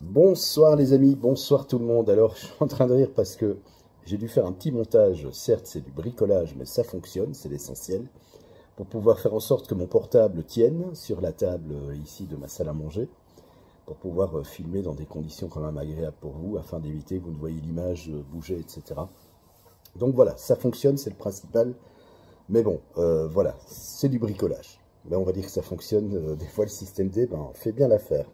Bonsoir les amis, bonsoir tout le monde. Alors je suis en train de rire parce que j'ai dû faire un petit montage, certes c'est du bricolage mais ça fonctionne, c'est l'essentiel, pour pouvoir faire en sorte que mon portable tienne sur la table ici de ma salle à manger, pour pouvoir filmer dans des conditions quand même agréables pour vous, afin d'éviter que vous ne voyez l'image bouger, etc. Donc voilà, ça fonctionne, c'est le principal, mais bon, voilà, c'est du bricolage. Là on va dire que ça fonctionne, des fois le système D fait bien l'affaire.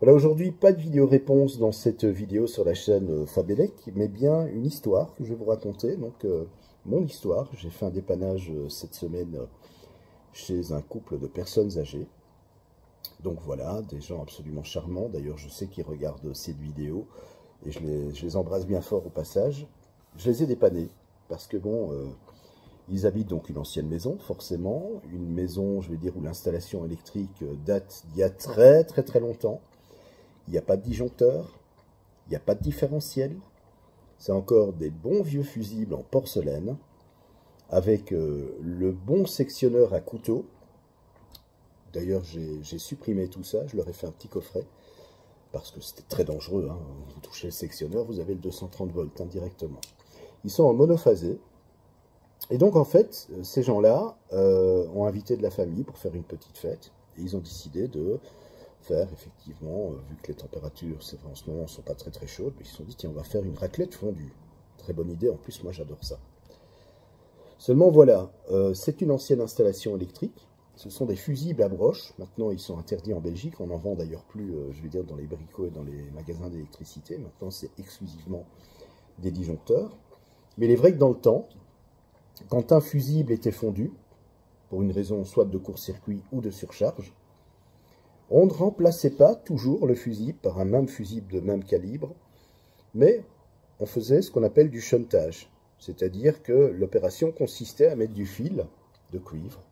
Voilà, aujourd'hui, pas de vidéo-réponse dans cette vidéo sur la chaîne Fabelec, mais bien une histoire que je vais vous raconter. Donc, mon histoire, j'ai fait un dépannage cette semaine chez un couple de personnes âgées. Donc voilà, des gens absolument charmants. D'ailleurs, je sais qu'ils regardent cette vidéo et je les embrasse bien fort au passage. Je les ai dépannés parce que bon, ils habitent donc une ancienne maison, forcément. Une maison, je vais dire, où l'installation électrique date d'il y a très longtemps. Il n'y a pas de disjoncteur, il n'y a pas de différentiel. C'est encore des bons vieux fusibles en porcelaine, avec le bon sectionneur à couteau. D'ailleurs, j'ai supprimé tout ça, je leur ai fait un petit coffret, parce que c'était très dangereux. Hein. Vous touchez le sectionneur, vous avez le 230 volts indirectement. Ils sont en monophasé. Et donc, en fait, ces gens-là ont invité de la famille pour faire une petite fête. Et ils ont décidé de faire, effectivement, vu que les températures, c'est vrai, en ce moment, ne sont pas très chaudes, mais ils se sont dit, tiens, on va faire une raclette fondue. Très bonne idée, en plus, moi, j'adore ça. Seulement, voilà, c'est une ancienne installation électrique. Ce sont des fusibles à broche. Maintenant, ils sont interdits en Belgique. On n'en vend d'ailleurs plus, je vais dire, dans les bricots et dans les magasins d'électricité. Maintenant, c'est exclusivement des disjoncteurs. Mais il est vrai que dans le temps, quand un fusible était fondu, pour une raison soit de court-circuit ou de surcharge, on ne remplaçait pas toujours le fusible par un même fusible de même calibre, mais on faisait ce qu'on appelle du shuntage. C'est-à-dire que l'opération consistait à mettre du fil de cuivre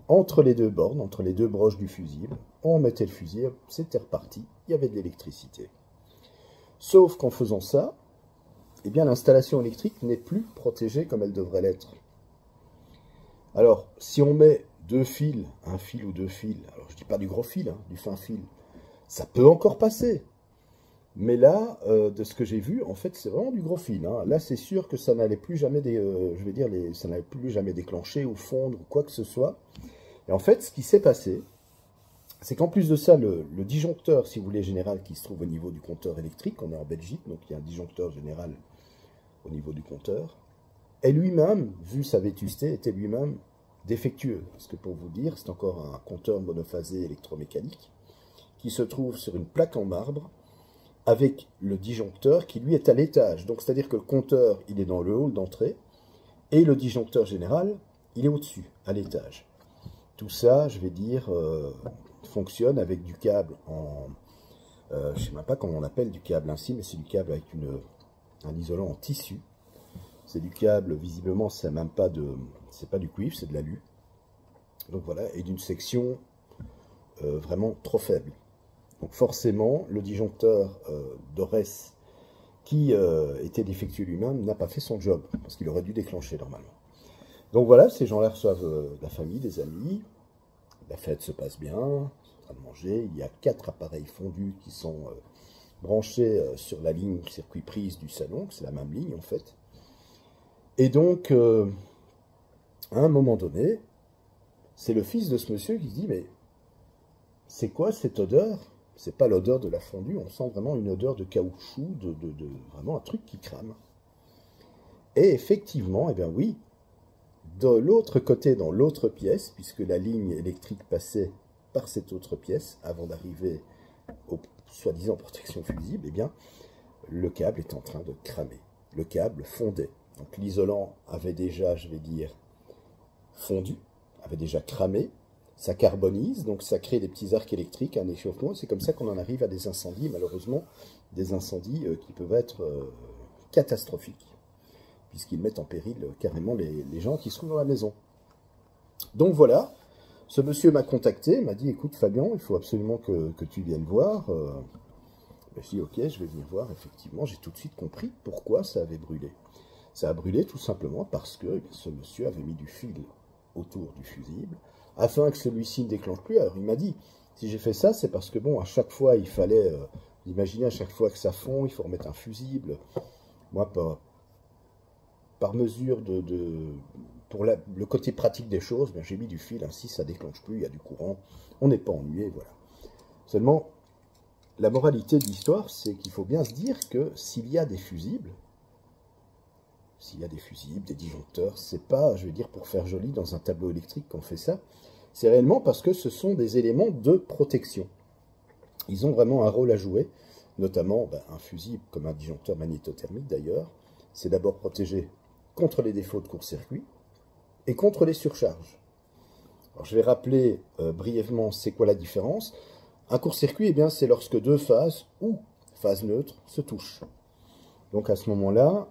entre les deux bornes, entre les deux broches du fusible. On mettait le fusible, c'était reparti, il y avait de l'électricité. Sauf qu'en faisant ça, eh bien l'installation électrique n'est plus protégée comme elle devrait l'être. Alors, si on met deux fils, un fil ou deux fils, alors je ne dis pas du gros fil, hein, du fin fil, ça peut encore passer. Mais là, de ce que j'ai vu, en fait, c'est vraiment du gros fil. Hein. Là, c'est sûr que ça n'allait plus jamais, je vais dire, ça n'allait plus jamais déclencher ou fondre ou quoi que ce soit. Et en fait, ce qui s'est passé, c'est qu'en plus de ça, le disjoncteur, si vous voulez, général, qui se trouve au niveau du compteur électrique, on est en Belgique, donc il y a un disjoncteur général au niveau du compteur, et lui-même, vu sa vétusté, était lui-même défectueux. Parce que pour vous dire, c'est encore un compteur monophasé électromécanique qui se trouve sur une plaque en marbre avec le disjoncteur qui lui est à l'étage. Donc c'est-à-dire que le compteur, il est dans le hall d'entrée et le disjoncteur général, il est au-dessus, à l'étage. Tout ça, je vais dire, fonctionne avec du câble en... je ne sais même pas comment on appelle du câble ainsi, mais c'est du câble avec un isolant en tissu. C'est du câble, visiblement, c'est même pas c'est pas du cuivre, c'est de l'alu. Donc voilà, et d'une section vraiment trop faible. Donc forcément, le disjoncteur d'Ores, qui était défectueux lui-même, n'a pas fait son job, parce qu'il aurait dû déclencher normalement. Donc voilà, ces gens-là reçoivent la famille, des amis, la fête se passe bien, en train de manger, il y a 4 appareils fondus qui sont branchés sur la ligne circuit prise du salon, c'est la même ligne en fait. Et donc, à un moment donné, c'est le fils de ce monsieur qui se dit, mais c'est quoi cette odeur? C'est pas l'odeur de la fondue, on sent vraiment une odeur de caoutchouc, vraiment un truc qui crame. Et effectivement, eh bien oui, de l'autre côté, dans l'autre pièce, puisque la ligne électrique passait par cette autre pièce, avant d'arriver aux soi-disant protection fusible, eh bien, le câble est en train de cramer. Le câble fondait. Donc l'isolant avait déjà, je vais dire, fondu, avait déjà cramé, ça carbonise, donc ça crée des petits arcs électriques, un échauffement, c'est comme ça qu'on en arrive à des incendies, malheureusement, des incendies qui peuvent être catastrophiques, puisqu'ils mettent en péril carrément les gens qui se trouvent dans la maison. Donc voilà, ce monsieur m'a contacté, m'a dit, écoute Fabien, il faut absolument que tu viennes voir. Je dis, ok, je vais venir voir, effectivement, j'ai tout de suite compris pourquoi ça avait brûlé. Ça a brûlé tout simplement parce que ce monsieur avait mis du fil autour du fusible, afin que celui-ci ne déclenche plus. Alors il m'a dit, si j'ai fait ça, c'est parce que bon, à chaque fois, il fallait Imaginez à chaque fois que ça fond, il faut remettre un fusible. Moi, par mesure pour le côté pratique des choses, ben, j'ai mis du fil, ainsi ça déclenche plus, il y a du courant, on n'est pas ennuyé, voilà. Seulement, la moralité de l'histoire, c'est qu'il faut bien se dire que s'il y a des fusibles, des disjoncteurs, c'est pas, je vais dire, pour faire joli dans un tableau électrique qu'on fait ça, c'est réellement parce que ce sont des éléments de protection. Ils ont vraiment un rôle à jouer, notamment un fusible, comme un disjoncteur magnétothermique d'ailleurs, c'est d'abord protégé contre les défauts de court-circuit et contre les surcharges. Alors, je vais rappeler brièvement c'est quoi la différence. Un court-circuit, eh bien, c'est lorsque deux phases ou phases neutres se touchent. Donc à ce moment-là,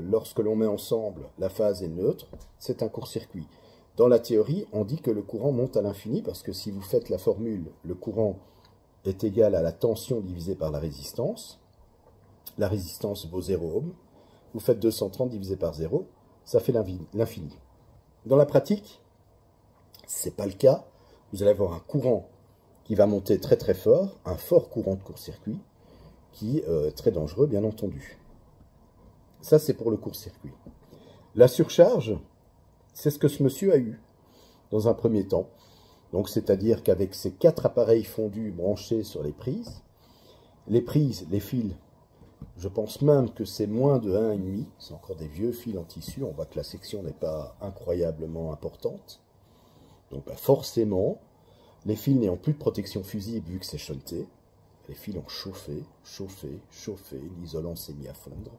lorsque l'on met ensemble la phase et le neutre, c'est un court-circuit. Dans la théorie, on dit que le courant monte à l'infini parce que si vous faites la formule, le courant est égal à la tension divisée par la résistance. La résistance vaut 0 ohm. Vous faites 230 divisé par 0, ça fait l'infini. Dans la pratique, ce n'est pas le cas. Vous allez avoir un courant qui va monter très très fort, un fort courant de court-circuit, qui est très dangereux, bien entendu. Ça, c'est pour le court-circuit. La surcharge, c'est ce que ce monsieur a eu dans un premier temps. Donc, c'est-à-dire qu'avec ces 4 appareils fondus branchés sur les prises, les fils, je pense même que c'est moins de 1,5. C'est encore des vieux fils en tissu. On voit que la section n'est pas incroyablement importante. Donc, forcément, les fils n'ayant plus de protection fusible vu que c'est shunté, les fils ont chauffé, l'isolant s'est mis à fondre.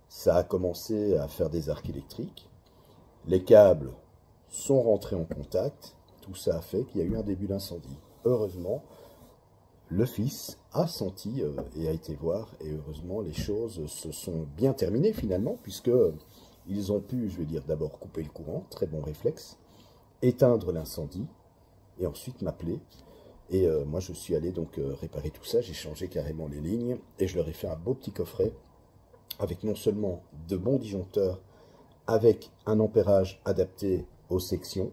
Ça a commencé à faire des arcs électriques. Les câbles sont rentrés en contact. Tout ça a fait qu'il y a eu un début d'incendie. Heureusement, le fils a senti et a été voir. Et heureusement, les choses se sont bien terminées finalement, puisque ils ont pu, je vais dire, d'abord couper le courant, très bon réflexe, éteindre l'incendie, et ensuite m'appeler. Et moi, je suis allé donc réparer tout ça. J'ai changé carrément les lignes, et je leur ai fait un beau petit coffret, avec non seulement de bons disjoncteurs, avec un ampérage adapté aux sections,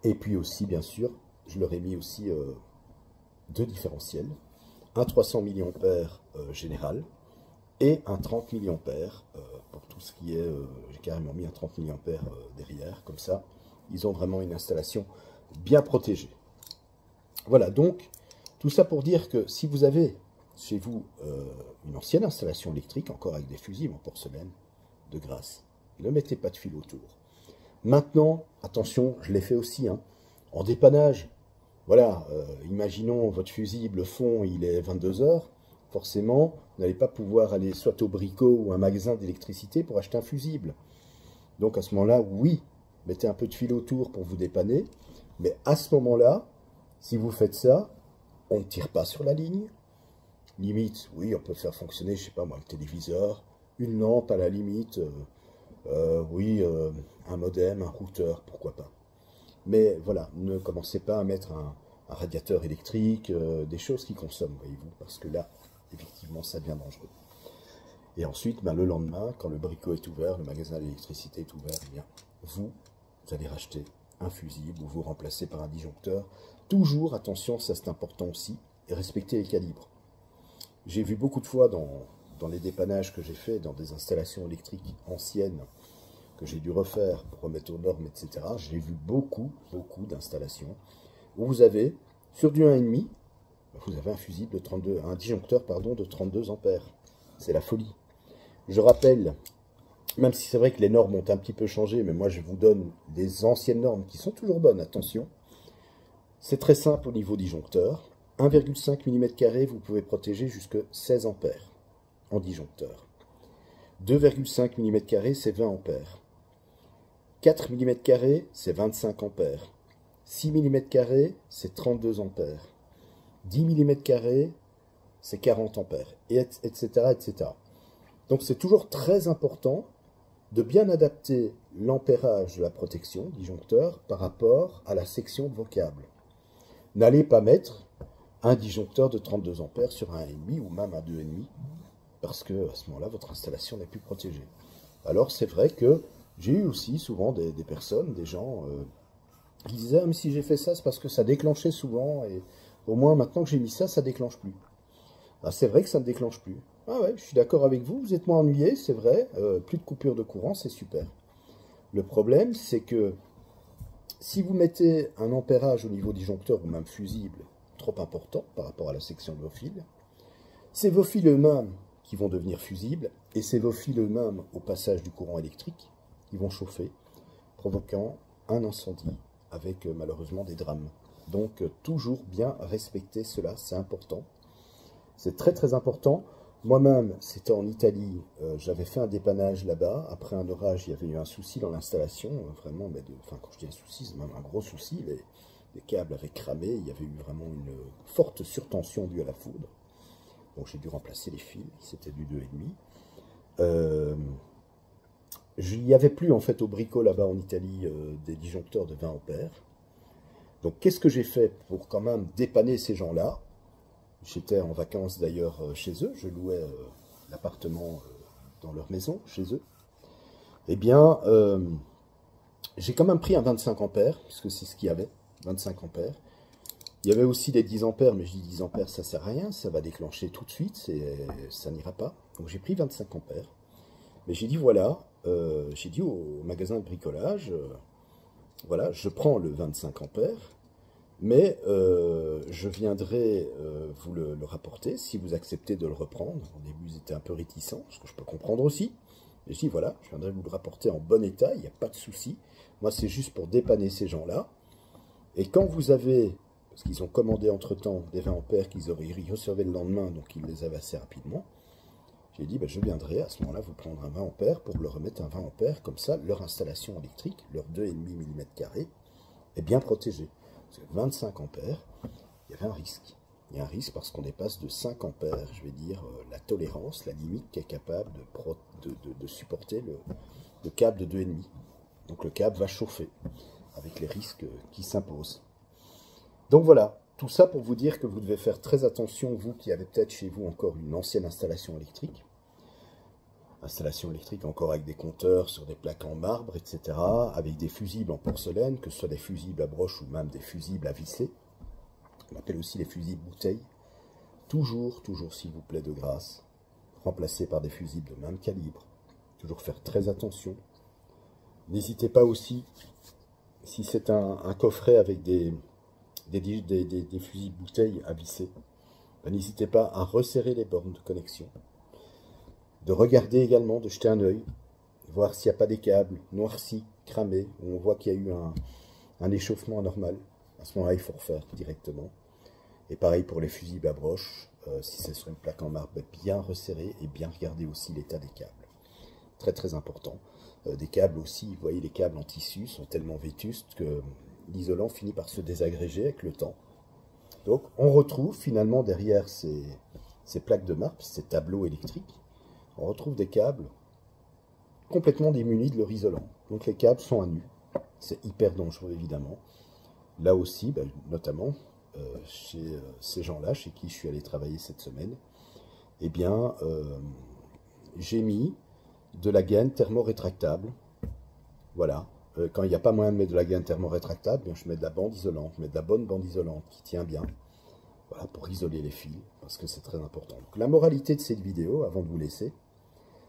et puis aussi, bien sûr, je leur ai mis aussi 2 différentiels, un 300 mA général, et un 30 mA pour tout ce qui est, j'ai carrément mis un 30 mA derrière, comme ça, ils ont vraiment une installation bien protégée. Voilà, donc, tout ça pour dire que si vous avez chez vous une ancienne installation électrique, encore avec des fusibles en porcelaine, de grâce, ne mettez pas de fil autour. Maintenant, attention, je l'ai fait aussi, en dépannage. Voilà, imaginons votre fusible fond, il est 22 h, forcément, vous n'allez pas pouvoir aller soit au bricot ou un magasin d'électricité pour acheter un fusible. Donc à ce moment-là, oui, mettez un peu de fil autour pour vous dépanner, mais à ce moment-là, si vous faites ça, on ne tire pas sur la ligne. Limite, oui, on peut faire fonctionner, je sais pas moi, le téléviseur, une lampe à la limite, oui, un modem, un routeur, pourquoi pas. Mais voilà, ne commencez pas à mettre un radiateur électrique, des choses qui consomment, voyez-vous, parce que là, effectivement, ça devient dangereux. Et ensuite, le lendemain, quand le bricot est ouvert, le magasin d'électricité est ouvert, eh bien, vous allez racheter un fusible ou vous remplacer par un disjoncteur. Toujours, attention, ça c'est important aussi, et respectez les calibres. J'ai vu beaucoup de fois dans les dépannages que j'ai fait, dans des installations électriques anciennes, que j'ai dû refaire pour remettre aux normes, etc. J'ai vu beaucoup d'installations où vous avez, sur du 1,5, vous avez un fusible de 32, un disjoncteur, pardon, de 32 ampères. C'est la folie. Je rappelle, même si c'est vrai que les normes ont un petit peu changé, mais moi je vous donne des anciennes normes qui sont toujours bonnes, attention. C'est très simple au niveau disjoncteur. 1,5 mm², vous pouvez protéger jusqu'à 16 ampères en disjoncteur. 2,5 mm², c'est 20 ampères. 4 mm², c'est 25 ampères. 6 mm², c'est 32 ampères. 10 mm², c'est 40 ampères, etc., etc. Donc c'est toujours très important de bien adapter l'ampérage de la protection, disjoncteur, par rapport à la section de vos câbles. N'allez pas mettre un disjoncteur de 32 ampères sur un 1,5 ou même un 2,5, parce que à ce moment-là, votre installation n'est plus protégée. Alors c'est vrai que j'ai eu aussi souvent des personnes, des gens qui disaient « Ah, mais si j'ai fait ça, c'est parce que ça déclenchait souvent, et au moins maintenant que j'ai mis ça, ça déclenche plus. » Ah, c'est vrai que ça ne déclenche plus. Ah ouais, je suis d'accord avec vous, vous êtes moins ennuyé, c'est vrai, plus de coupure de courant, c'est super. Le problème, c'est que si vous mettez un ampérage au niveau disjoncteur ou même fusible trop important par rapport à la section de vos fils, c'est vos fils eux-mêmes qui vont devenir fusibles et c'est vos fils eux-mêmes au passage du courant électrique qui vont chauffer, provoquant un incendie avec malheureusement des drames. Donc toujours bien respecter cela, c'est important. C'est très très important. Moi-même, c'était en Italie, j'avais fait un dépannage là-bas. Après un orage, il y avait eu un souci dans l'installation, vraiment, enfin quand je dis un souci, c'est même un gros souci. Les câbles avaient cramé, il y avait eu vraiment une forte surtension due à la foudre. Donc j'ai dû remplacer les fils, c'était du 2,5. Il n'y avait plus en fait au Brico là-bas en Italie des disjoncteurs de 20 ampères. Donc qu'est-ce que j'ai fait pour quand même dépanner ces gens-là? J'étais en vacances d'ailleurs chez eux, je louais l'appartement dans leur maison, chez eux. Eh bien, j'ai quand même pris un 25 ampères, puisque c'est ce qu'il y avait, 25 ampères. Il y avait aussi des 10 ampères, mais je dis 10 ampères, ça sert à rien, ça va déclencher tout de suite, ça n'ira pas. Donc j'ai pris 25 ampères. Mais j'ai dit, voilà, j'ai dit au magasin de bricolage, voilà, je prends le 25 ampères, mais je viendrai vous le rapporter si vous acceptez de le reprendre. Au début, ils étaient un peu réticents, ce que je peux comprendre aussi. Mais je dis, voilà, je viendrai vous le rapporter en bon état, il n'y a pas de souci. Moi, c'est juste pour dépanner ces gens-là. Et quand vous avez, parce qu'ils ont commandé entre-temps des 20 ampères qu'ils recevaient le lendemain, donc ils les avaient assez rapidement, j'ai dit, ben, je viendrai à ce moment-là vous prendre un 20 ampères pour leur remettre un 20 ampères, comme ça, leur installation électrique, leur 2,5 mm2, est bien protégée. Parce que 25 ampères, il y avait un risque. Il y a un risque parce qu'on dépasse de 5 ampères, je vais dire, la tolérance, la limite qui est capable de supporter le câble de 2,5. Donc le câble va chauffer, avec les risques qui s'imposent. Donc voilà, tout ça pour vous dire que vous devez faire très attention, vous qui avez peut-être chez vous encore une ancienne installation électrique encore avec des compteurs sur des plaques en marbre, etc., avec des fusibles en porcelaine, que ce soit des fusibles à broche ou même des fusibles à visser. On appelle aussi les fusibles bouteilles. Toujours, s'il vous plaît, de grâce, remplacés par des fusibles de même calibre. Toujours faire très attention. N'hésitez pas aussi, si c'est un coffret avec des fusibles bouteilles à visser, n'hésitez pas à resserrer les bornes de connexion. De regarder également, de jeter un œil, voir s'il n'y a pas des câbles noircis, cramés, où on voit qu'il y a eu un échauffement anormal. À ce moment-là, il faut refaire directement. Et pareil pour les fusibles à broche, si c'est sur une plaque en marbre, bien resserrer et bien regarder aussi l'état des câbles. Très très important. Des câbles aussi, vous voyez, les câbles en tissu sont tellement vétustes que l'isolant finit par se désagréger avec le temps. Donc on retrouve finalement derrière ces plaques de marbre, ces tableaux électriques, on retrouve des câbles complètement démunis de leur isolant. Donc les câbles sont à nu. C'est hyper dangereux évidemment. Là aussi, notamment chez ces gens-là, chez qui je suis allé travailler cette semaine, eh bien, j'ai mis de la gaine thermorétractable. Voilà. Quand il n'y a pas moyen de mettre de la gaine thermorétractable, je mets de la bande isolante, je mets de la bonne bande isolante qui tient bien. Voilà, pour isoler les fils, parce que c'est très important. Donc, la moralité de cette vidéo, avant de vous laisser,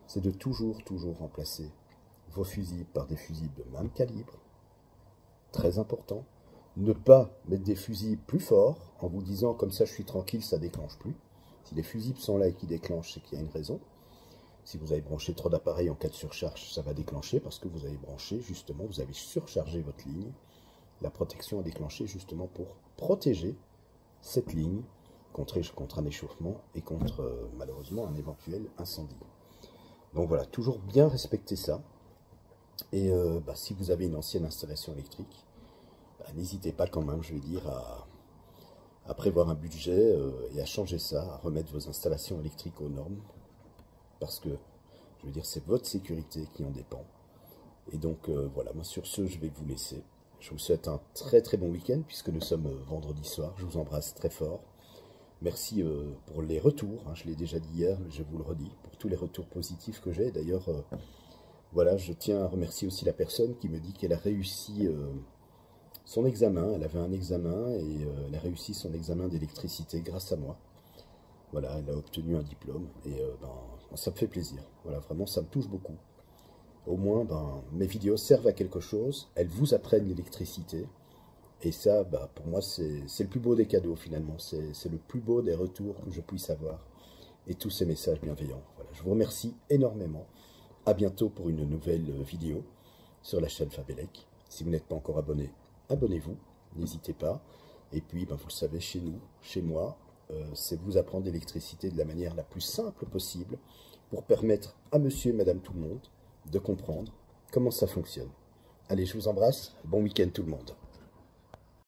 c'est de toujours remplacer vos fusibles par des fusibles de même calibre. Très important. Ne pas mettre des fusibles plus forts, en vous disant, comme ça je suis tranquille, ça ne déclenche plus. Si les fusibles sont là et qu'ils déclenchent, c'est qu'il y a une raison. Si vous avez branché trop d'appareils en cas de surcharge, ça va déclencher, parce que vous avez branché, justement, vous avez surchargé votre ligne. La protection a déclenché justement pour protéger cette ligne contre un échauffement et contre malheureusement un éventuel incendie. Donc voilà, toujours bien respecter ça. Et si vous avez une ancienne installation électrique, n'hésitez pas quand même, je vais dire, à prévoir un budget et à changer ça, à remettre vos installations électriques aux normes. Parce que, je veux dire, c'est votre sécurité qui en dépend. Et donc voilà, moi sur ce, je vais vous laisser. Je vous souhaite un très très bon week-end puisque nous sommes vendredi soir. Je vous embrasse très fort. Merci pour les retours. Je l'ai déjà dit hier, mais je vous le redis. Pour tous les retours positifs que j'ai. D'ailleurs, voilà, je tiens à remercier aussi la personne qui me dit qu'elle a réussi son examen. Elle avait un examen et elle a réussi son examen d'électricité grâce à moi. Voilà, elle a obtenu un diplôme et ça me fait plaisir. Voilà, vraiment, ça me touche beaucoup. Au moins, mes vidéos servent à quelque chose, elles vous apprennent l'électricité. Et ça, pour moi, c'est le plus beau des cadeaux finalement. C'est le plus beau des retours que je puisse avoir. Et tous ces messages bienveillants. Voilà, je vous remercie énormément. À bientôt pour une nouvelle vidéo sur la chaîne Fabelec. Si vous n'êtes pas encore abonné, abonnez-vous. N'hésitez pas. Et puis, vous le savez, chez nous, chez moi, c'est vous apprendre l'électricité de la manière la plus simple possible pour permettre à monsieur et madame tout le monde de comprendre comment ça fonctionne. Allez, je vous embrasse. Bon week-end tout le monde.